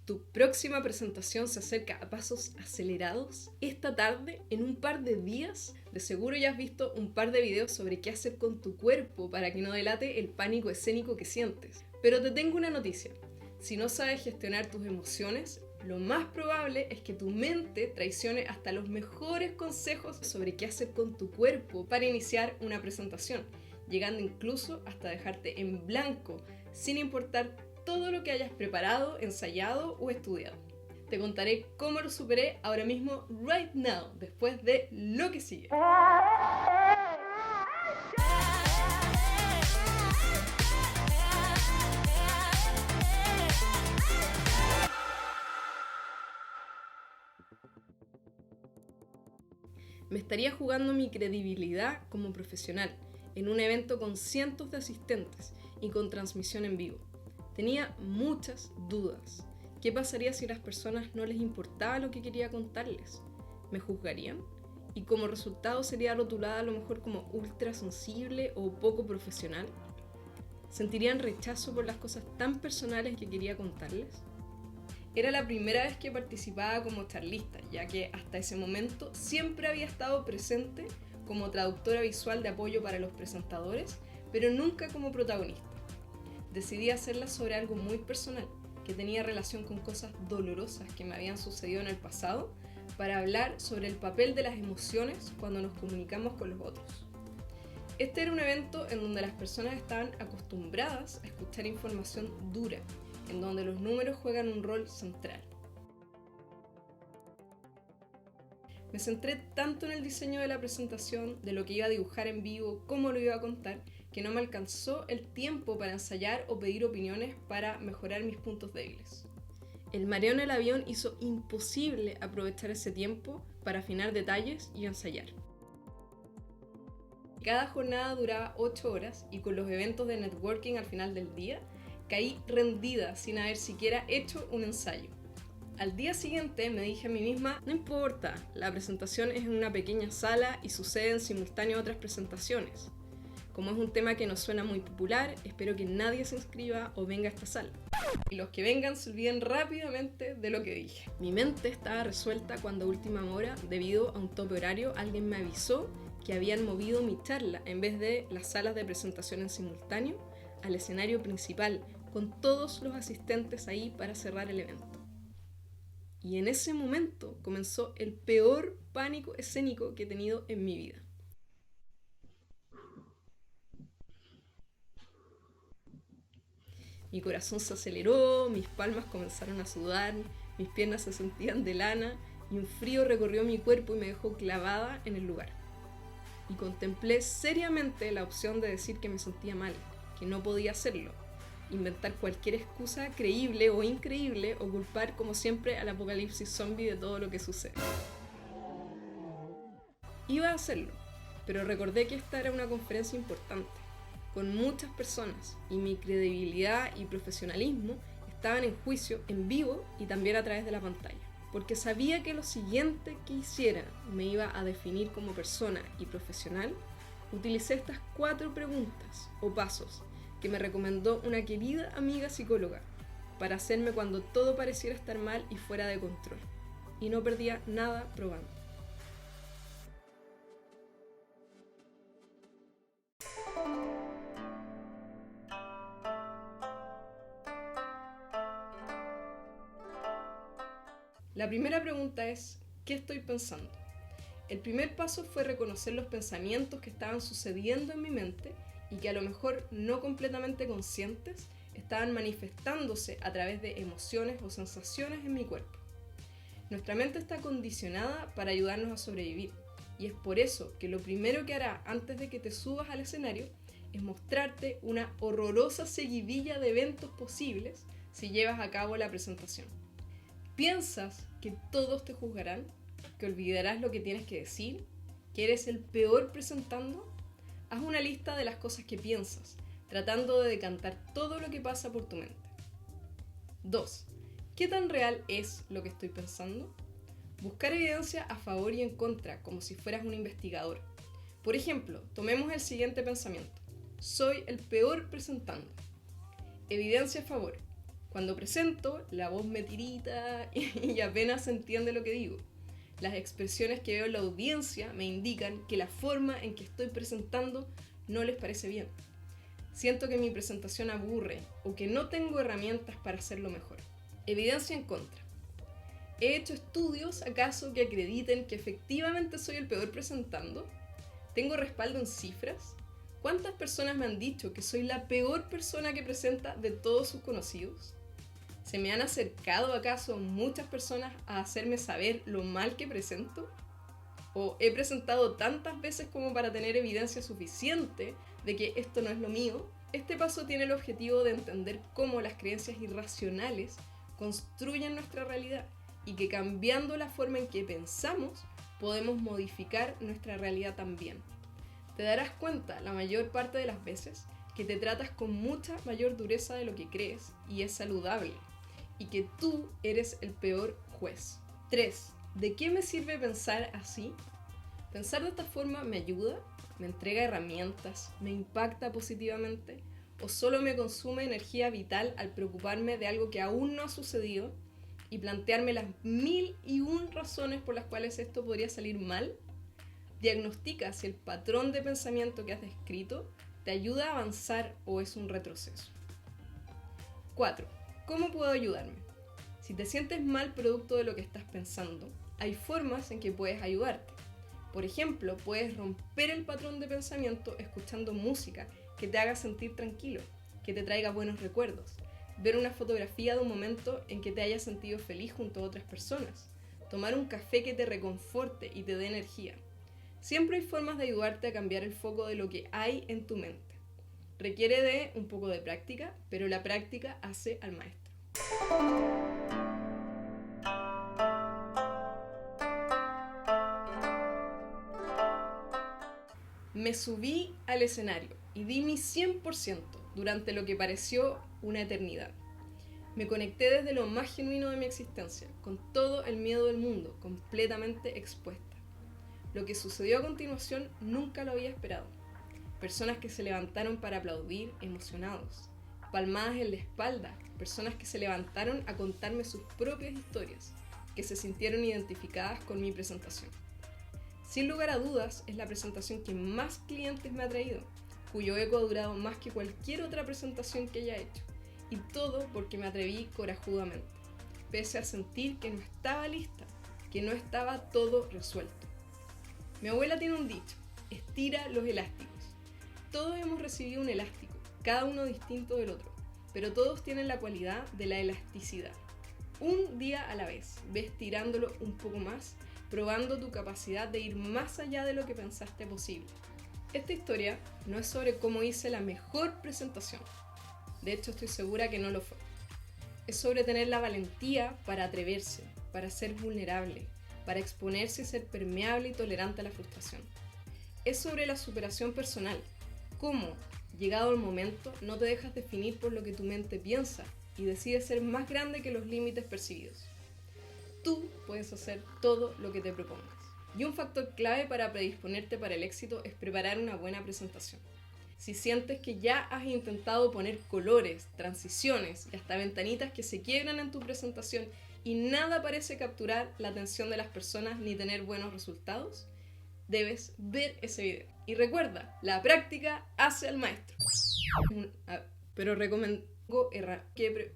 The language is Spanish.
Tu próxima presentación se acerca a pasos acelerados. Esta tarde, en un par de días, de seguro ya has visto un par de videos sobre qué hacer con tu cuerpo para que no delate el pánico escénico que sientes. Pero te tengo una noticia. Si no sabes gestionar tus emociones, lo más probable es que tu mente traicione hasta los mejores consejos sobre qué hacer con tu cuerpo para iniciar una presentación, llegando incluso hasta dejarte en blanco, sin importar todo lo que hayas preparado, ensayado o estudiado. Te contaré cómo lo superé ahora mismo, right now, después de lo que sigue. Me estaría jugando mi credibilidad como profesional en un evento con cientos de asistentes y con transmisión en vivo. Tenía muchas dudas. ¿Qué pasaría si a las personas no les importaba lo que quería contarles? ¿Me juzgarían? Y como resultado sería rotulada a lo mejor como ultra sensible o poco profesional. ¿Sentirían rechazo por las cosas tan personales que quería contarles? Era la primera vez que participaba como charlista, ya que hasta ese momento siempre había estado presente como traductora visual de apoyo para los presentadores, pero nunca como protagonista. Decidí hacerla sobre algo muy personal, que tenía relación con cosas dolorosas que me habían sucedido en el pasado, para hablar sobre el papel de las emociones cuando nos comunicamos con los otros. Este era un evento en donde las personas estaban acostumbradas a escuchar información dura, en donde los números juegan un rol central. Me centré tanto en el diseño de la presentación, de lo que iba a dibujar en vivo, cómo lo iba a contar, que no me alcanzó el tiempo para ensayar o pedir opiniones para mejorar mis puntos débiles. El mareo en el avión hizo imposible aprovechar ese tiempo para afinar detalles y ensayar. Cada jornada duraba 8 horas y con los eventos de networking al final del día, caí rendida sin haber siquiera hecho un ensayo. Al día siguiente me dije a mí misma, no importa, la presentación es en una pequeña sala y suceden simultáneo otras presentaciones. Como es un tema que nos suena muy popular, espero que nadie se inscriba o venga a esta sala. Y los que vengan se olviden rápidamente de lo que dije. Mi mente estaba resuelta cuando a última hora, debido a un tope horario, alguien me avisó que habían movido mi charla en vez de las salas de presentación en simultáneo al escenario principal, con todos los asistentes ahí para cerrar el evento. Y en ese momento comenzó el peor pánico escénico que he tenido en mi vida. Mi corazón se aceleró, mis palmas comenzaron a sudar, mis piernas se sentían de lana y un frío recorrió mi cuerpo y me dejó clavada en el lugar. Y contemplé seriamente la opción de decir que me sentía mal, que no podía hacerlo, inventar cualquier excusa creíble o increíble o culpar como siempre al apocalipsis zombie de todo lo que sucede. Iba a hacerlo, pero recordé que esta era una conferencia importante, con muchas personas, y mi credibilidad y profesionalismo estaban en juicio en vivo y también a través de la pantalla. Porque sabía que lo siguiente que hiciera me iba a definir como persona y profesional, utilicé estas 4 preguntas o pasos que me recomendó una querida amiga psicóloga para hacerme cuando todo pareciera estar mal y fuera de control, y no perdía nada probando. La primera pregunta es, ¿qué estoy pensando? El primer paso fue reconocer los pensamientos que estaban sucediendo en mi mente y que a lo mejor no completamente conscientes estaban manifestándose a través de emociones o sensaciones en mi cuerpo. Nuestra mente está condicionada para ayudarnos a sobrevivir y es por eso que lo primero que hará antes de que te subas al escenario es mostrarte una horrorosa seguidilla de eventos posibles si llevas a cabo la presentación. ¿Piensas que todos te juzgarán? ¿Que olvidarás lo que tienes que decir? ¿Que eres el peor presentando? Haz una lista de las cosas que piensas, tratando de decantar todo lo que pasa por tu mente. 2. ¿Qué tan real es lo que estoy pensando? Buscar evidencia a favor y en contra, como si fueras un investigador. Por ejemplo, tomemos el siguiente pensamiento. Soy el peor presentando. Evidencia a favor. Cuando presento, la voz me tirita y apenas se entiende lo que digo. Las expresiones que veo en la audiencia me indican que la forma en que estoy presentando no les parece bien. Siento que mi presentación aburre o que no tengo herramientas para hacerlo mejor. Evidencia en contra. ¿He hecho estudios acaso que acrediten que efectivamente soy el peor presentando? ¿Tengo respaldo en cifras? ¿Cuántas personas me han dicho que soy la peor persona que presenta de todos sus conocidos? ¿Se me han acercado acaso muchas personas a hacerme saber lo mal que presento? ¿O he presentado tantas veces como para tener evidencia suficiente de que esto no es lo mío? Este paso tiene el objetivo de entender cómo las creencias irracionales construyen nuestra realidad y que cambiando la forma en que pensamos podemos modificar nuestra realidad también. Te darás cuenta la mayor parte de las veces que te tratas con mucha mayor dureza de lo que crees y es saludable y que tú eres el peor juez. 3. ¿De qué me sirve pensar así? ¿Pensar de esta forma me ayuda? ¿Me entrega herramientas? ¿Me impacta positivamente? ¿O solo me consume energía vital al preocuparme de algo que aún no ha sucedido y plantearme las 1001 razones por las cuales esto podría salir mal? Diagnostica si el patrón de pensamiento que has descrito te ayuda a avanzar o es un retroceso. 4. ¿Cómo puedo ayudarme? Si te sientes mal producto de lo que estás pensando, hay formas en que puedes ayudarte. Por ejemplo, puedes romper el patrón de pensamiento escuchando música que te haga sentir tranquilo, que te traiga buenos recuerdos, ver una fotografía de un momento en que te hayas sentido feliz junto a otras personas, tomar un café que te reconforte y te dé energía. Siempre hay formas de ayudarte a cambiar el foco de lo que hay en tu mente. Requiere de un poco de práctica, pero la práctica hace al maestro. Me subí al escenario y di mi 100% durante lo que pareció una eternidad. Me conecté desde lo más genuino de mi existencia, con todo el miedo del mundo, completamente expuesta. Lo que sucedió a continuación nunca lo había esperado. Personas que se levantaron para aplaudir, emocionados. Palmadas en la espalda, personas que se levantaron a contarme sus propias historias, que se sintieron identificadas con mi presentación. Sin lugar a dudas, es la presentación que más clientes me ha traído, cuyo eco ha durado más que cualquier otra presentación que haya hecho, y todo porque me atreví corajudamente, pese a sentir que no estaba lista, que no estaba todo resuelto. Mi abuela tiene un dicho: estira los elásticos. Todos hemos recibido un elástico, cada uno distinto del otro, pero todos tienen la cualidad de la elasticidad. Un día a la vez, ves tirándolo un poco más, probando tu capacidad de ir más allá de lo que pensaste posible. Esta historia no es sobre cómo hice la mejor presentación. De hecho, estoy segura que no lo fue. Es sobre tener la valentía para atreverse, para ser vulnerable, para exponerse y ser permeable y tolerante a la frustración. Es sobre la superación personal. Cómo, llegado el momento, no te dejas definir por lo que tu mente piensa y decides ser más grande que los límites percibidos. Tú puedes hacer todo lo que te propongas. Y un factor clave para predisponerte para el éxito es preparar una buena presentación. Si sientes que ya has intentado poner colores, transiciones y hasta ventanitas que se quiebran en tu presentación y nada parece capturar la atención de las personas ni tener buenos resultados, debes ver ese video. Y recuerda, la práctica hace al maestro. Pero recomiendo que